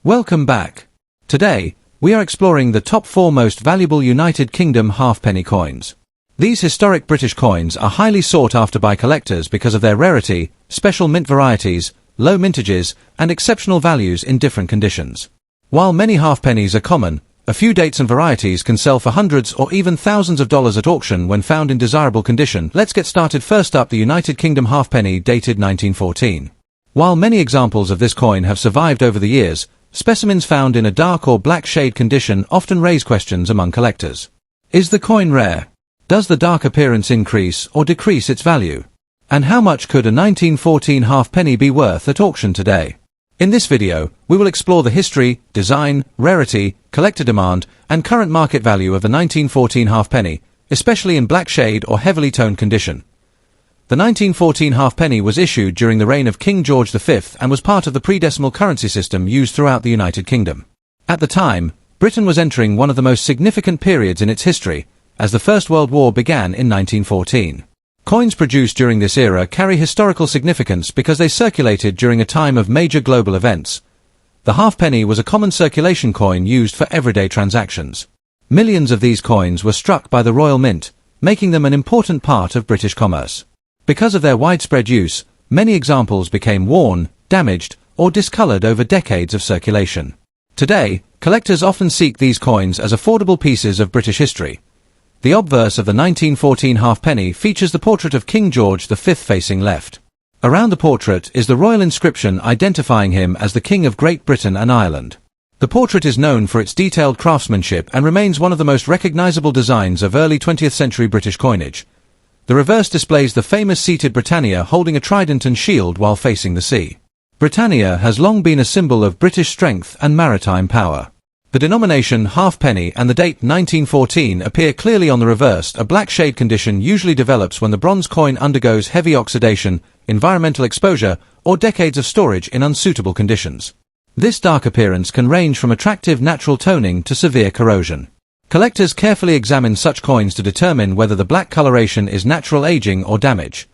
Welcome back. Today, we are exploring the top 4 most valuable United Kingdom halfpenny coins. These historic British coins are highly sought after by collectors because of their rarity, special mint varieties, low mintages, and exceptional values in different conditions. While many halfpennies are common, a few dates and varieties can sell for hundreds or even thousands of dollars at auction when found in desirable condition. Let's get started. First up, the United Kingdom halfpenny dated 1914. While many examples of this coin have survived over the years, specimens found in a dark or black shade condition often raise questions among collectors. Is the coin rare? Does the dark appearance increase or decrease its value? And how much could a 1914 halfpenny be worth at auction today? In this video, we will explore the history, design, rarity, collector demand, and current market value of the 1914 halfpenny, especially in black shade or heavily toned condition. The 1914 halfpenny was issued during the reign of King George V and was part of the pre-decimal currency system used throughout the United Kingdom. At the time, Britain was entering one of the most significant periods in its history, as the First World War began in 1914. Coins produced during this era carry historical significance because they circulated during a time of major global events. The halfpenny was a common circulation coin used for everyday transactions. Millions of these coins were struck by the Royal Mint, making them an important part of British commerce. Because of their widespread use, many examples became worn, damaged, or discolored over decades of circulation. Today, collectors often seek these coins as affordable pieces of British history. The obverse of the 1914 halfpenny features the portrait of King George V facing left. Around the portrait is the royal inscription identifying him as the King of Great Britain and Ireland. The portrait is known for its detailed craftsmanship and remains one of the most recognizable designs of early 20th century British coinage. The reverse displays the famous seated Britannia holding a trident and shield while facing the sea. Britannia has long been a symbol of British strength and maritime power. The denomination halfpenny and the date 1914 appear clearly on the reverse. A black shade condition usually develops when the bronze coin undergoes heavy oxidation, environmental exposure, or decades of storage in unsuitable conditions. This dark appearance can range from attractive natural toning to severe corrosion. Collectors carefully examine such coins to determine whether the black coloration is natural aging or damage.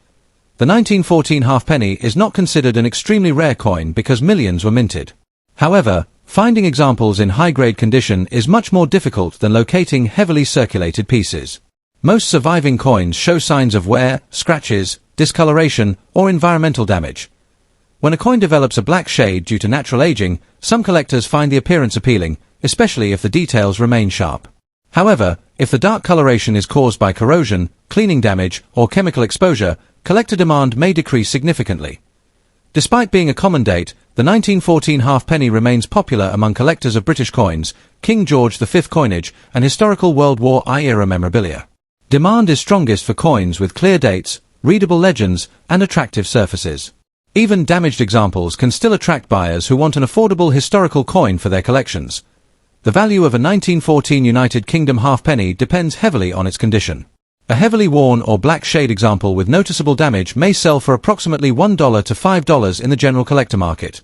The 1914 halfpenny is not considered an extremely rare coin because millions were minted. However, finding examples in high-grade condition is much more difficult than locating heavily circulated pieces. Most surviving coins show signs of wear, scratches, discoloration, or environmental damage. When a coin develops a black shade due to natural aging, some collectors find the appearance appealing, especially if the details remain sharp. However, if the dark coloration is caused by corrosion, cleaning damage, or chemical exposure, collector demand may decrease significantly. Despite being a common date, the 1914 halfpenny remains popular among collectors of British coins, King George V coinage, and historical World War I-era memorabilia. Demand is strongest for coins with clear dates, readable legends, and attractive surfaces. Even damaged examples can still attract buyers who want an affordable historical coin for their collections. The value of a 1914 United Kingdom halfpenny depends heavily on its condition. A heavily worn or black shade example with noticeable damage may sell for approximately $1 to $5 in the general collector market.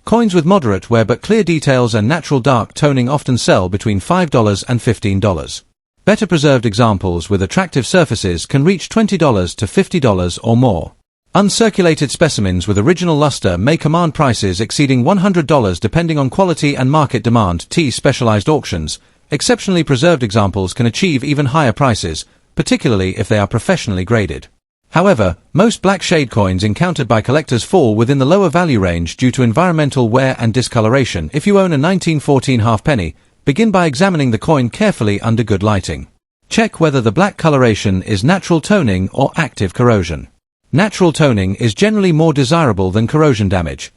Coins with moderate wear but clear details and natural dark toning often sell between $5 and $15. Better preserved examples with attractive surfaces can reach $20 to $50 or more. Uncirculated specimens with original luster may command prices exceeding $100 depending on quality and market demand. Specialized auctions, exceptionally preserved examples can achieve even higher prices, particularly if they are professionally graded. However, most black shade coins encountered by collectors fall within the lower value range due to environmental wear and discoloration. If you own a 1914 halfpenny, begin by examining the coin carefully under good lighting. Check whether the black coloration is natural toning or active corrosion. Natural toning is generally more desirable than corrosion damage.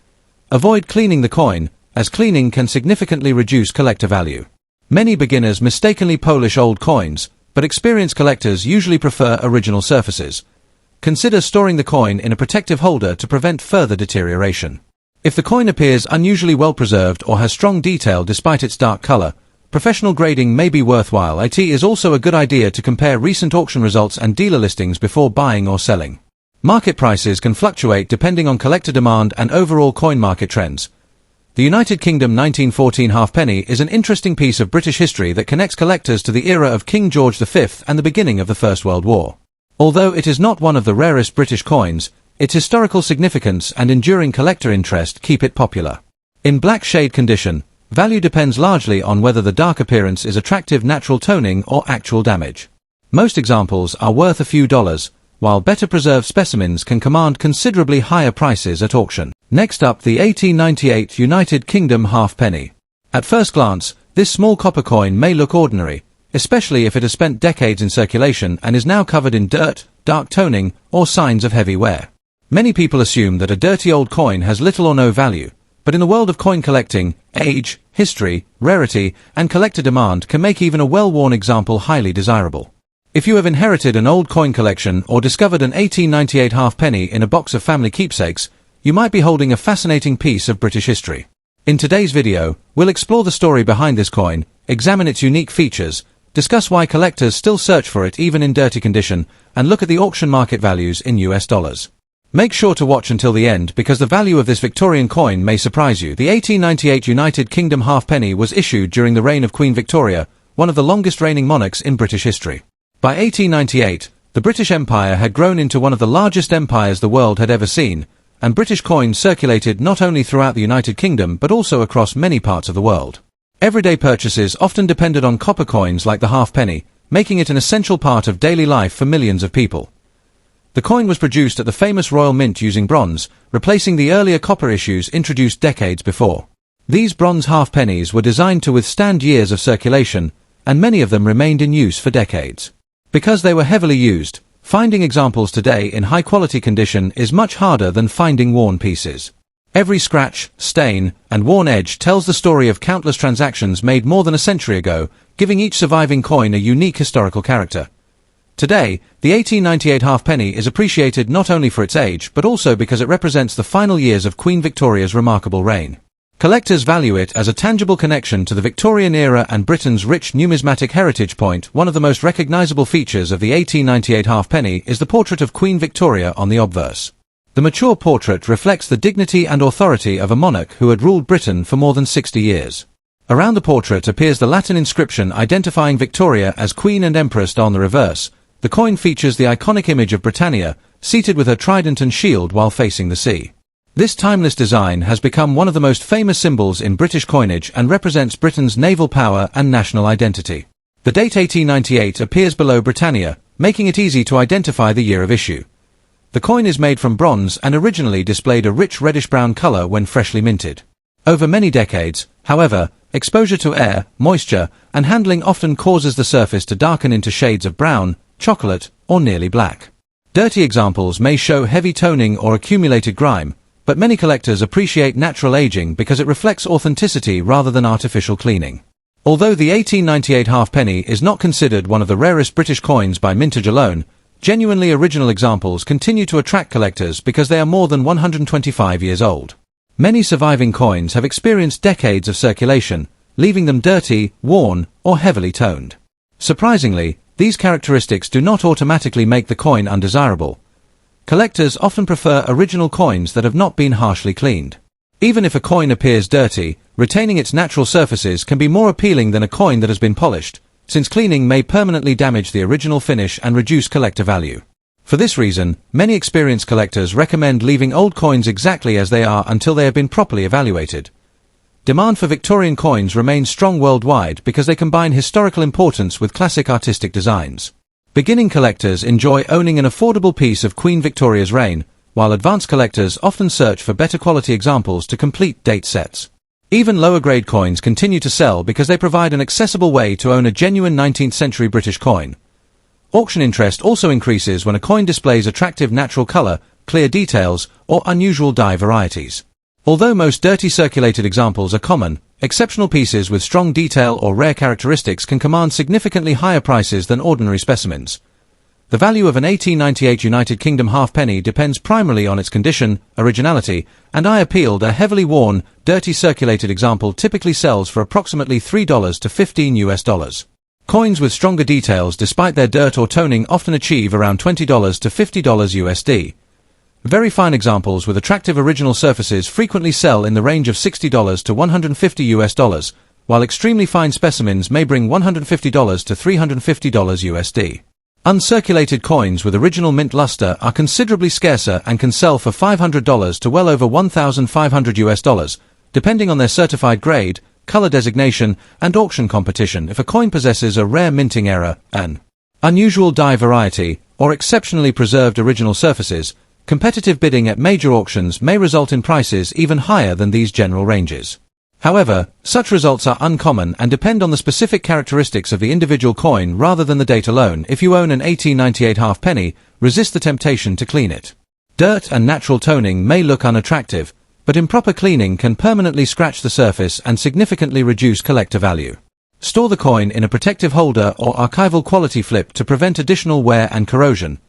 Avoid cleaning the coin, as cleaning can significantly reduce collector value. Many beginners mistakenly polish old coins, but experienced collectors usually prefer original surfaces. Consider storing the coin in a protective holder to prevent further deterioration. If the coin appears unusually well preserved or has strong detail despite its dark color, professional grading may be worthwhile. It is also a good idea to compare recent auction results and dealer listings before buying or selling. Market prices can fluctuate depending on collector demand and overall coin market trends. The United Kingdom 1914 halfpenny is an interesting piece of British history that connects collectors to the era of King George V and the beginning of the First World War. Although it is not one of the rarest British coins, its historical significance and enduring collector interest keep it popular. In black shade condition, value depends largely on whether the dark appearance is attractive natural toning or actual damage. Most examples are worth a few dollars, while better preserved specimens can command considerably higher prices at auction. Next up, the 1898 United Kingdom halfpenny. At first glance, this small copper coin may look ordinary, especially if it has spent decades in circulation and is now covered in dirt, dark toning, or signs of heavy wear. Many people assume that a dirty old coin has little or no value, but in the world of coin collecting, age, history, rarity, and collector demand can make even a well-worn example highly desirable. If you have inherited an old coin collection or discovered an 1898 halfpenny in a box of family keepsakes, you might be holding a fascinating piece of British history. In today's video, we'll explore the story behind this coin, examine its unique features, discuss why collectors still search for it even in dirty condition, and look at the auction market values in US dollars. Make sure to watch until the end because the value of this Victorian coin may surprise you. The 1898 United Kingdom halfpenny was issued during the reign of Queen Victoria, one of the longest reigning monarchs in British history. By 1898, the British Empire had grown into one of the largest empires the world had ever seen, and British coins circulated not only throughout the United Kingdom but also across many parts of the world. Everyday purchases often depended on copper coins like the halfpenny, making it an essential part of daily life for millions of people. The coin was produced at the famous Royal Mint using bronze, replacing the earlier copper issues introduced decades before. These bronze halfpennies were designed to withstand years of circulation, and many of them remained in use for decades. Because they were heavily used, finding examples today in high-quality condition is much harder than finding worn pieces. Every scratch, stain, and worn edge tells the story of countless transactions made more than a century ago, giving each surviving coin a unique historical character. Today, the 1898 halfpenny is appreciated not only for its age but also because it represents the final years of Queen Victoria's remarkable reign. Collectors value it as a tangible connection to the Victorian era and Britain's rich numismatic heritage. One of the most recognizable features of the 1898 halfpenny is the portrait of Queen Victoria on the obverse. The mature portrait reflects the dignity and authority of a monarch who had ruled Britain for more than 60 years. Around the portrait appears the Latin inscription identifying Victoria as Queen and Empress. On the reverse, the coin features the iconic image of Britannia, seated with her trident and shield while facing the sea. This timeless design has become one of the most famous symbols in British coinage and represents Britain's naval power and national identity. The date 1898 appears below Britannia, making it easy to identify the year of issue. The coin is made from bronze and originally displayed a rich reddish-brown color when freshly minted. Over many decades, however, exposure to air, moisture, and handling often causes the surface to darken into shades of brown, chocolate, or nearly black. Dirty examples may show heavy toning or accumulated grime, but many collectors appreciate natural aging because it reflects authenticity rather than artificial cleaning. Although the 1898 halfpenny is not considered one of the rarest British coins by mintage alone, genuinely original examples continue to attract collectors because they are more than 125 years old. Many surviving coins have experienced decades of circulation, leaving them dirty, worn, or heavily toned. Surprisingly, these characteristics do not automatically make the coin undesirable. Collectors often prefer original coins that have not been harshly cleaned. Even if a coin appears dirty, retaining its natural surfaces can be more appealing than a coin that has been polished, since cleaning may permanently damage the original finish and reduce collector value. For this reason, many experienced collectors recommend leaving old coins exactly as they are until they have been properly evaluated. Demand for Victorian coins remains strong worldwide because they combine historical importance with classic artistic designs. Beginning collectors enjoy owning an affordable piece of Queen Victoria's reign, while advanced collectors often search for better quality examples to complete date sets. Even lower-grade coins continue to sell because they provide an accessible way to own a genuine 19th-century British coin. Auction interest also increases when a coin displays attractive natural color, clear details, or unusual die varieties. Although most dirty circulated examples are common, exceptional pieces with strong detail or rare characteristics can command significantly higher prices than ordinary specimens. The value of an 1898 United Kingdom halfpenny depends primarily on its condition, originality, and eye appeal. A heavily worn, dirty circulated example typically sells for approximately $3 to $15 US. Coins with stronger details despite their dirt or toning often achieve around $20 to $50 USD. Very fine examples with attractive original surfaces frequently sell in the range of $60 to $150 US, while extremely fine specimens may bring $150 to $350 USD. Uncirculated coins with original mint luster are considerably scarcer and can sell for $500 to well over $1,500 US, depending on their certified grade, color designation, and auction competition. If a coin possesses a rare minting error, an unusual die variety, or exceptionally preserved original surfaces, competitive bidding at major auctions may result in prices even higher than these general ranges. However, such results are uncommon and depend on the specific characteristics of the individual coin rather than the date alone. If you own an 1898 halfpenny, resist the temptation to clean it. Dirt and natural toning may look unattractive, but improper cleaning can permanently scratch the surface and significantly reduce collector value. Store the coin in a protective holder or archival quality flip to prevent additional wear and corrosion.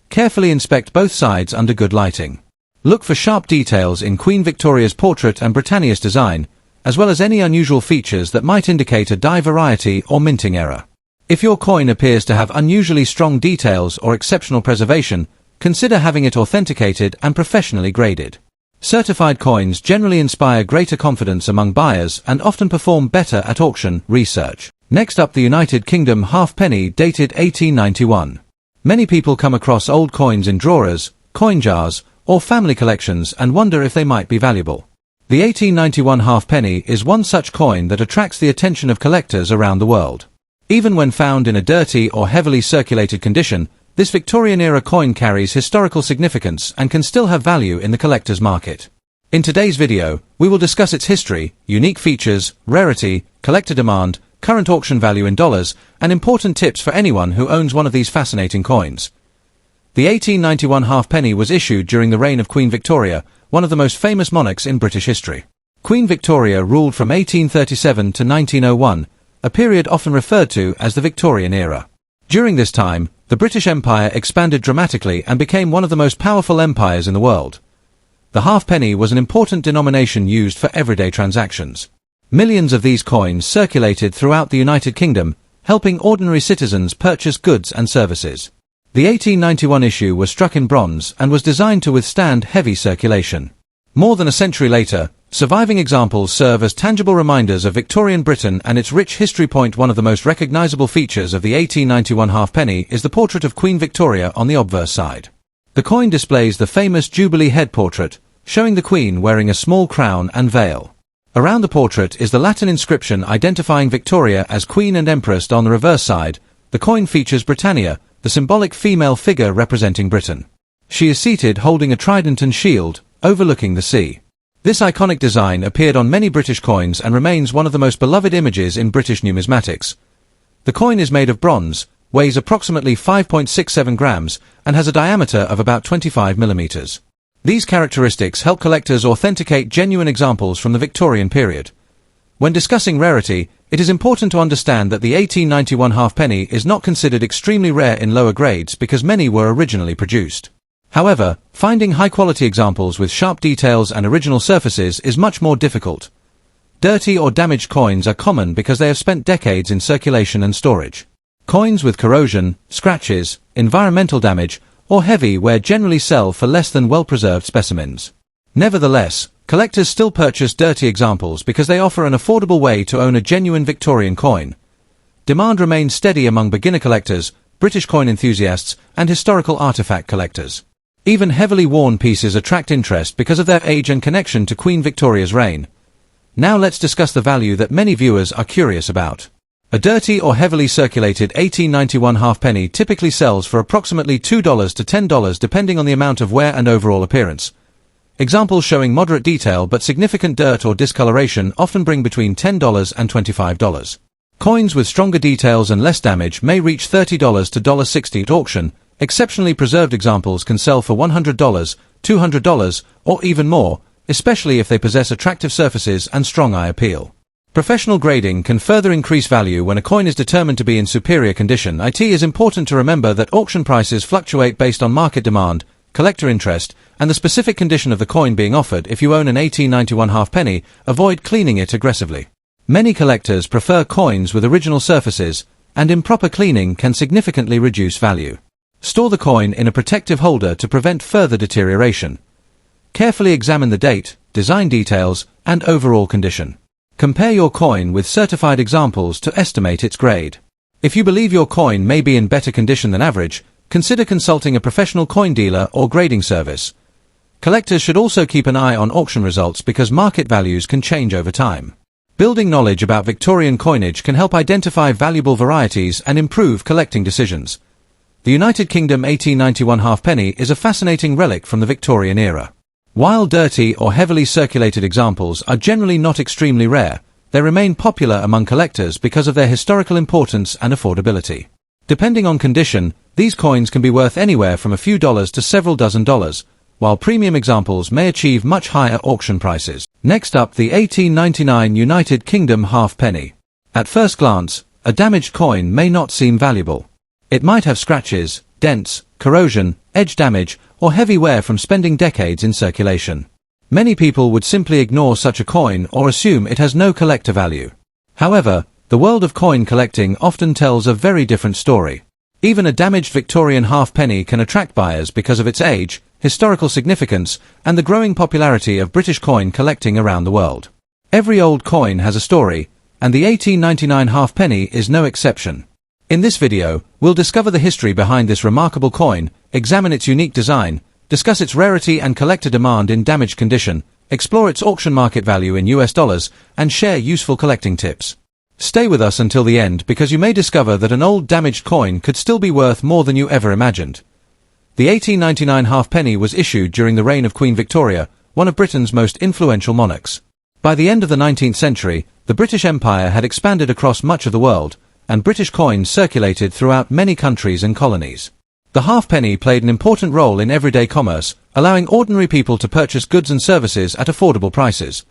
Carefully inspect both sides under good lighting. Look for sharp details in Queen Victoria's portrait and Britannia's design, as well as any unusual features that might indicate a die variety or minting error. If your coin appears to have unusually strong details or exceptional preservation, consider having it authenticated and professionally graded. Certified coins generally inspire greater confidence among buyers and often perform better at auction research. Next up, the United Kingdom halfpenny dated 1891. Many people come across old coins in drawers, coin jars, or family collections and wonder if they might be valuable. The 1891 halfpenny is one such coin that attracts the attention of collectors around the world. Even when found in a dirty or heavily circulated condition, this Victorian-era coin carries historical significance and can still have value in the collector's market. In today's video, we will discuss its history, unique features, rarity, collector demand, current auction value in dollars, and important tips for anyone who owns one of these fascinating coins. The 1891 halfpenny was issued during the reign of Queen Victoria, one of the most famous monarchs in British history. Queen Victoria ruled from 1837 to 1901, a period often referred to as the Victorian era. During this time, the British Empire expanded dramatically and became one of the most powerful empires in the world. The halfpenny was an important denomination used for everyday transactions. Millions of these coins circulated throughout the United Kingdom, helping ordinary citizens purchase goods and services. The 1891 issue was struck in bronze and was designed to withstand heavy circulation. More than a century later, surviving examples serve as tangible reminders of Victorian Britain and its rich history. One of the most recognizable features of the 1891 halfpenny is the portrait of Queen Victoria on the obverse side. The coin displays the famous Jubilee head portrait, showing the Queen wearing a small crown and veil. Around the portrait is the Latin inscription identifying Victoria as Queen and Empress. On the reverse side, the coin features Britannia, the symbolic female figure representing Britain. She is seated holding a trident and shield, overlooking the sea. This iconic design appeared on many British coins and remains one of the most beloved images in British numismatics. The coin is made of bronze, weighs approximately 5.67 grams, and has a diameter of about 25 millimeters. These characteristics help collectors authenticate genuine examples from the Victorian period. When discussing rarity, it is important to understand that the 1891 halfpenny is not considered extremely rare in lower grades because many were originally produced. However, finding high-quality examples with sharp details and original surfaces is much more difficult. Dirty or damaged coins are common because they have spent decades in circulation and storage. Coins with corrosion, scratches, environmental damage, or heavy wear generally sell for less than well-preserved specimens. Nevertheless, collectors still purchase dirty examples because they offer an affordable way to own a genuine Victorian coin. Demand remains steady among beginner collectors, British coin enthusiasts, and historical artifact collectors. Even heavily worn pieces attract interest because of their age and connection to Queen Victoria's reign. Now let's discuss the value that many viewers are curious about. A dirty or heavily circulated 1891 halfpenny typically sells for approximately $2 to $10 depending on the amount of wear and overall appearance. Examples showing moderate detail but significant dirt or discoloration often bring between $10 and $25. Coins with stronger details and less damage may reach $30 to $60 at auction. Exceptionally preserved examples can sell for $100, $200, or even more, especially if they possess attractive surfaces and strong eye appeal. Professional grading can further increase value when a coin is determined to be in superior condition. It is important to remember that auction prices fluctuate based on market demand, collector interest, and the specific condition of the coin being offered. If you own an 1891 halfpenny, avoid cleaning it aggressively. Many collectors prefer coins with original surfaces, and improper cleaning can significantly reduce value. Store the coin in a protective holder to prevent further deterioration. Carefully examine the date, design details, and overall condition. Compare your coin with certified examples to estimate its grade. If you believe your coin may be in better condition than average, consider consulting a professional coin dealer or grading service. Collectors should also keep an eye on auction results because market values can change over time. Building knowledge about Victorian coinage can help identify valuable varieties and improve collecting decisions. The United Kingdom 1891 halfpenny is a fascinating relic from the Victorian era. While dirty or heavily circulated examples are generally not extremely rare, they remain popular among collectors because of their historical importance and affordability. Depending on condition, these coins can be worth anywhere from a few dollars to several dozen dollars, while premium examples may achieve much higher auction prices. Next up, the 1899 United Kingdom halfpenny. At first glance, a damaged coin may not seem valuable. It might have scratches, dents, corrosion, edge damage, or heavy wear from spending decades in circulation. Many people would simply ignore such a coin or assume it has no collector value. However, the world of coin collecting often tells a very different story. Even a damaged Victorian halfpenny can attract buyers because of its age, historical significance, and the growing popularity of British coin collecting around the world. Every old coin has a story, and the 1899 halfpenny is no exception. In this video, we'll discover the history behind this remarkable coin, examine its unique design, discuss its rarity and collector demand in damaged condition, explore its auction market value in US dollars, and share useful collecting tips. Stay with us until the end because you may discover that an old damaged coin could still be worth more than you ever imagined. The 1899 halfpenny was issued during the reign of Queen Victoria, one of Britain's most influential monarchs. By the end of the 19th century, the British Empire had expanded across much of the world, and British coins circulated throughout many countries and colonies. The halfpenny played an important role in everyday commerce, allowing ordinary people to purchase goods and services at affordable prices.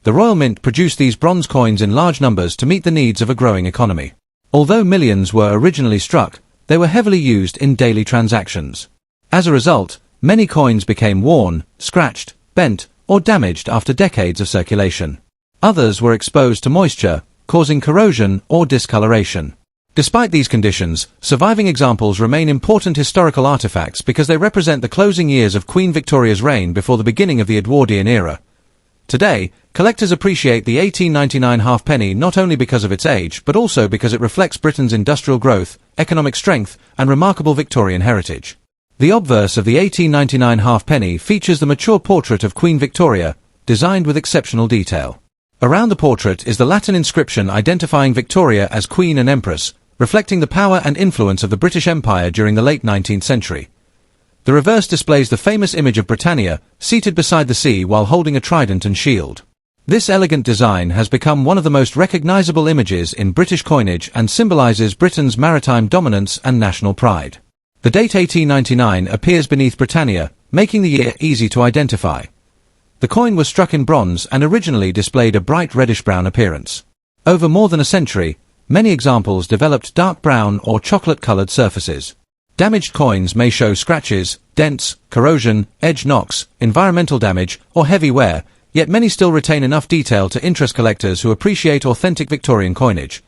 The Royal Mint produced these bronze coins in large numbers to meet the needs of a growing economy. Although millions were originally struck, they were heavily used in daily transactions. As a result, many coins became worn, scratched, bent, or damaged after decades of circulation. Others were exposed to moisture, causing corrosion or discoloration. Despite these conditions, surviving examples remain important historical artifacts because they represent the closing years of Queen Victoria's reign before the beginning of the Edwardian era. Today, collectors appreciate the 1899 halfpenny not only because of its age, but also because it reflects Britain's industrial growth, economic strength, and remarkable Victorian heritage. The obverse of the 1899 halfpenny features the mature portrait of Queen Victoria, designed with exceptional detail. Around the portrait is the Latin inscription identifying Victoria as Queen and Empress, reflecting the power and influence of the British Empire during the late 19th century. The reverse displays the famous image of Britannia, seated beside the sea while holding a trident and shield. This elegant design has become one of the most recognizable images in British coinage and symbolizes Britain's maritime dominance and national pride. The date 1899 appears beneath Britannia, making the year easy to identify. The coin was struck in bronze and originally displayed a bright reddish-brown appearance. Over more than a century, many examples developed dark brown or chocolate-colored surfaces. Damaged coins may show scratches, dents, corrosion, edge knocks, environmental damage, or heavy wear, yet many still retain enough detail to interest collectors who appreciate authentic Victorian coinage.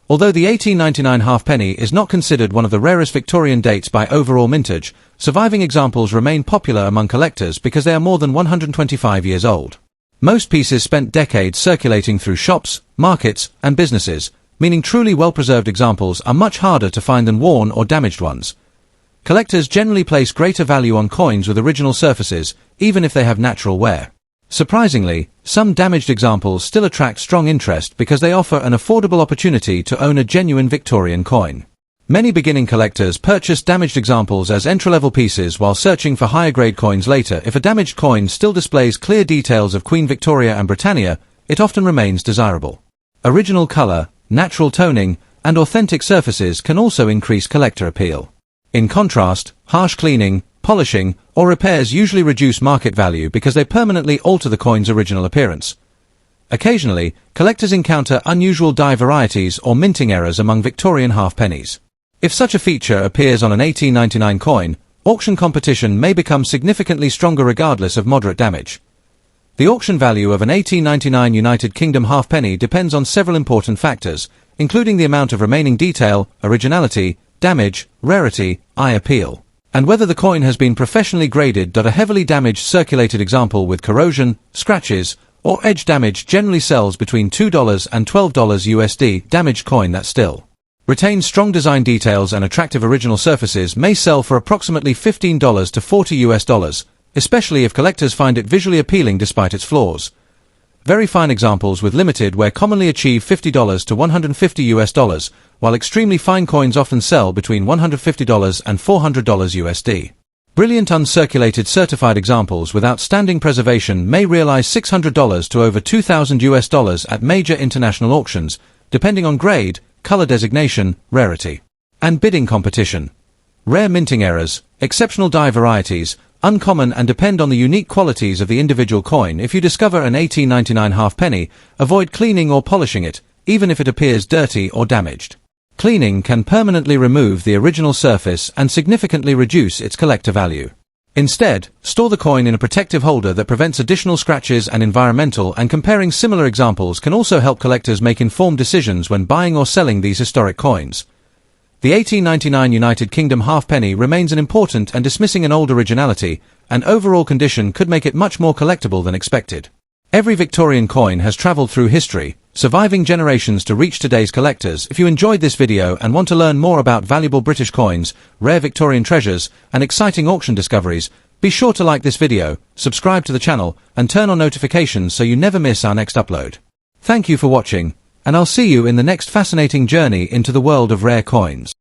Although the 1899 halfpenny is not considered one of the rarest Victorian dates by overall mintage, surviving examples remain popular among collectors because they are more than 125 years old. Most pieces spent decades circulating through shops, markets, and businesses, meaning truly well-preserved examples are much harder to find than worn or damaged ones. Collectors generally place greater value on coins with original surfaces, even if they have natural wear. Surprisingly, some damaged examples still attract strong interest because they offer an affordable opportunity to own a genuine Victorian coin. Many beginning collectors purchase damaged examples as entry-level pieces while searching for higher-grade coins later. If a damaged coin still displays clear details of Queen Victoria and Britannia, it often remains desirable. Original color, natural toning, and authentic surfaces can also increase collector appeal. In contrast, harsh cleaning, polishing, or repairs usually reduce market value because they permanently alter the coin's original appearance. Occasionally, collectors encounter unusual die varieties or minting errors among Victorian halfpennies. If such a feature appears on an 1899 coin, auction competition may become significantly stronger regardless of moderate damage. The auction value of an 1899 United Kingdom halfpenny depends on several important factors, including the amount of remaining detail, originality, damage, rarity, eye appeal, and whether the coin has been professionally graded. A heavily damaged circulated example with corrosion, scratches, or edge damage generally sells between $2 and $12 USD. Damaged coin that still retains strong design details and attractive original surfaces may sell for approximately $15 to $40 US, especially if collectors find it visually appealing despite its flaws. Very fine examples with limited wear commonly achieve $50 to $150 while extremely fine coins often sell between $150 and $400 USD. Brilliant uncirculated certified examples with outstanding preservation may realize $600 to over $2,000 at major international auctions, depending on grade, color designation, rarity, and bidding competition. Rare minting errors, exceptional die varieties, uncommon and depend on the unique qualities of the individual coin. If you discover an 1899 halfpenny, avoid cleaning or polishing it, even if it appears dirty or damaged. Cleaning can permanently remove the original surface and significantly reduce its collector value. Instead, store the coin in a protective holder that prevents additional scratches and environmental, and comparing similar examples can also help collectors make informed decisions when buying or selling these historic coins. The 1899 United Kingdom halfpenny remains an important, and dismissing an old originality and overall condition could make it much more collectible than expected. Every Victorian coin has traveled through history, surviving generations to reach today's collectors. If you enjoyed this video and want to learn more about valuable British coins, rare Victorian treasures, and exciting auction discoveries, be sure to like this video, subscribe to the channel, and turn on notifications so you never miss our next upload. Thank you for watching, and I'll see you in the next fascinating journey into the world of rare coins.